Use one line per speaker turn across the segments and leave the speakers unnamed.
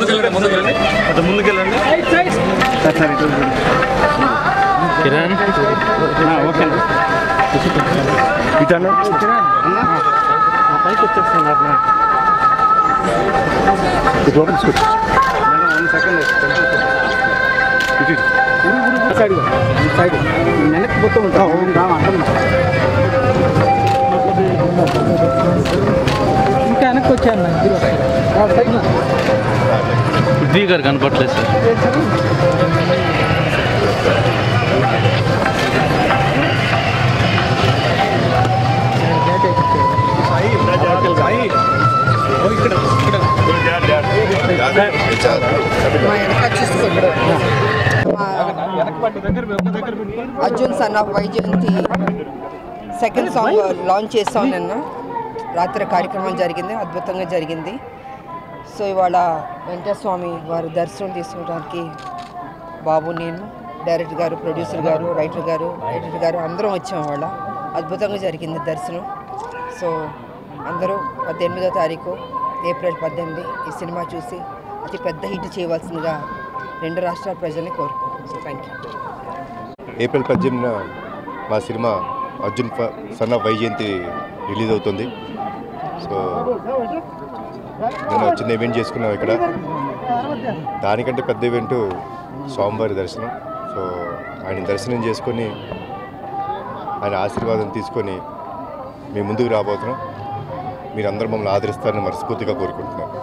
ముందుకెళ్ళండి Kiran okay ఇటన్నా పైకి వచ్చేస్తున్నారు side వెనక్కి పోతూ ఉంటాం ఇంకా వెనక్కి వచ్చాను పృథ్వీ గారు కనపట్లేదు sir.
Arjun son of Vyjayanthi second song launch చేస్తాం నిన్న రాత్రి కార్యక్రమం జరిగింది, అద్భుతంగా జరిగింది. సో ఇవాళ వెంకటస్వామి వారి దర్శనం తీసుకోవడానికి బాబు, నేను, డైరెక్టర్ గారు, ప్రొడ్యూసర్ గారు, రైటర్ గారు అందరం వచ్చాం. ఇవాళ అద్భుతంగా జరిగింది దర్శనం. సో అందరూ 18వ తారీఖు ఏప్రిల్ 18 ఈ సినిమా చూసి అతి పెద్ద హిట్ చేయవలసిందిగా 2 రాష్ట్రాల ప్రజల్ని కోరుకుంటున్నాను. So thank you.
ఏప్రిల్ 18న మా cinema Arjun son of Vyjayanthi release అవుతుంది. సో నేను చిన్న ఈవెంట్ చేసుకున్నాం ఇక్కడ. దానికంటే పెద్ద ఈవెంట్ స్వామివారి దర్శనం. సో ఆయన దర్శనం చేసుకొని ఆయన ఆశీర్వాదం తీసుకొని మేము ముందుకు రాబోతున్నాం. మీరందరూ మమ్మల్ని ఆదరిస్తారని మనస్ఫూర్తిగా కోరుకుంటున్నాను.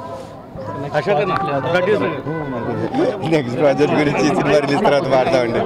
నెక్స్ట్ ప్రాజెక్ట్ గురించి సినిమా రిలీజ్ తర్వాత మాట్లాడతామండి.